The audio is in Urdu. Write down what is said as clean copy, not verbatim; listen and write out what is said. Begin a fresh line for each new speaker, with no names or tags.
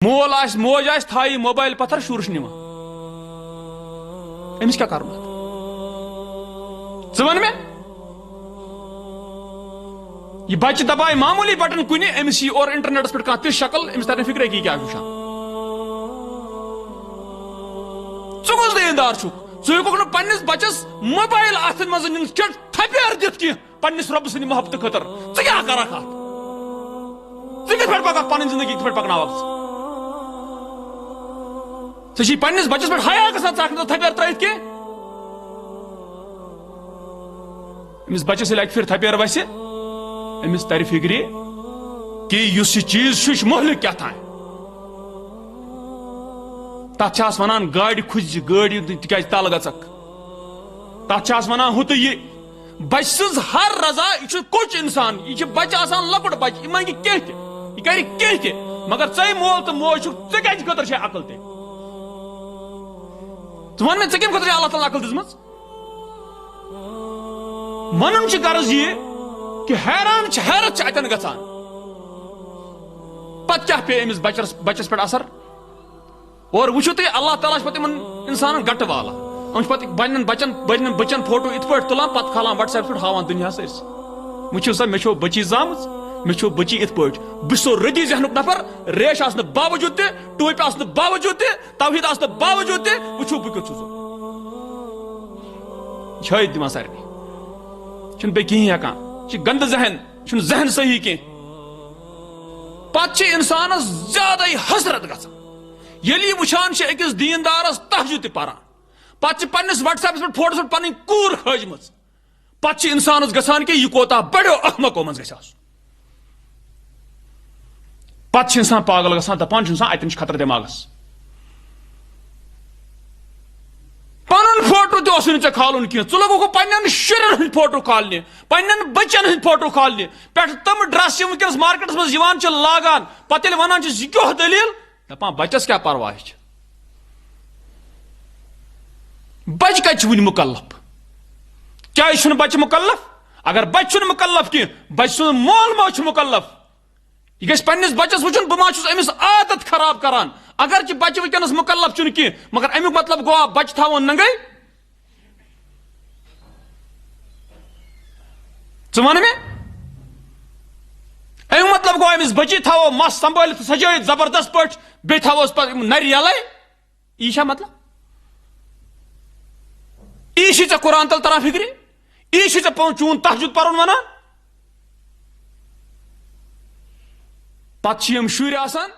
مول موج تھائی موبائل پتھر شورش نما امس کیا کرم ون میں یہ بچہ دبائے معمولی بٹن کن امس یہ اور انٹرنیٹس پہ کھانا تیس شکل امس تر فکر کی کیا وچان ثس دیندار ثک پنس بچس موبائل اتن مز تھپیر دت کی پنس رب سند محبت خاطر کیا کرک کت پہ پکا پن زندگی کت پہ پکناک ژے پنس بچس پہ حیا گژھان ژٕ تھپیر ترٲیِتھ کی امس بچس ییٚلہِ اکہِ پھِرِ تھپیر وسہِ امس تر فکر کہ اس چیز یہ مہلک کیا تھا تس ونان گاڑی کھج گاڑی تاز تل گھک تس ونان ہُہ تہٕ یہِ بچہ سٕنٛز ہر رضا یہ کوچ انسان یہ بچہ آسان لۄکُٹ بچہ یہ منگہِ کینٛہہ تہِ یہ کرِ کینٛہہ تہِ مگر ژے مول تہٕ موج چھُکھ ژےٚ کیٛازِ خٲطرٕ چھے عقل تہِ ژٕ ون مےٚ ژےٚ کمہِ خٲطرٕ چھے اللہ تعالیٰ عقل دِژمٕژ ونُن چھُ غرض یہ کہ حیران حیرت اتن گژھان پتہ کیا پے امس بچس پہ اثر اور وچھو تھی اللہ تعالیٰ پتہ انسان گٹ والا پتہ بچن بچن فوٹو ات پہ تلان پتہ کھالان واٹس ایپ پہ ہاوان دنیا سرس وچھو سا مے چھو بچی زامز مے چھو بچی ات پہ بس سو ردی ذہنک نفر ریش آسن باوجود تہ ٹوپہ آسن باوجود تہ توحید آسن باوجود تہ وچھو بہ کیُتھ چھٲیِتھ دِوان سارنٕے چھُنہٕ بیٚیہِ کِہیٖنۍ ہٮ۪کان گند ذہن چھُنہٕ ذہن صحیح کی پتہ انسانس زیادہ حسرت گژھان ییٚلہِ یہِ وٕچھان چھِ أکِس دیندارس تہجد تہِ پران پتہٕ چھِ پننس واٹس ایپس پٮ۪ٹھ فوٹوس پٮ۪ٹھ پنٕنۍ کوٗر کھٲجمٕژ پتہٕ چھِ انسانس گژھان کہ یہِ کوتاہ بڑیو احمقو منٛز گژھِ آسُن پتہٕ چھِ انسان پاگل گژھان دپان چھُ انسان اتٮ۪ن چھُ خطرٕ دٮ۪ماغس پنن فوٹو تہ اوسُے نہٕ ژےٚ کھالُن کینٛہہ ژٕ لوگُکھ پننٮ۪ن شُرٮ۪ن ہٕنٛدۍ فوٹو کھالنہِ پننٮ۪ن بچن ہٕنٛدۍ فوٹو کھالنہِ پٮ۪ٹھٕ تِم ڈرس یِم وٕنکٮ۪نس مارکیٹس منٛز یِوان چھِ لاگان پتہٕ ییٚلہِ ونان چھِس یہِ کیٛاہ دٔلیٖل دپان بچس کیٛاہ پرواے چھِ بچہِ کتہِ چھِ وُنہِ مُکلف کیٛازِ چھُنہٕ بچہِ مُکلف اگر بچہِ چھُنہٕ مُکلف کینٛہہ بچہِ سُنٛد مول موج چھُ مُکلف یہ گژھِ پننس بچس وٕچھُن بہٕ ما چھُس أمِس عادت خراب کران اگرچہِ بچہِ وٕنکٮ۪نس مُکلف چھُنہٕ کینٛہہ مگر امیُک مطلب گوٚوا بچہِ تھاوُن ننگے ژٕ وَن مےٚ امیُک مطلب گوٚو أمِس بچی تھاوو مس سنبھٲلِتھ سجٲیِتھ زبردست پٲٹھۍ بیٚیہِ تھاووس پتہٕ نرِ یلے یی چھا مطلب یی چھُے ژےٚ قرآن تل تران فکرِ یی چھُے ژےٚ چون تہجد پرُن ونان پتہٕ چھِ یِم شُرۍ آسان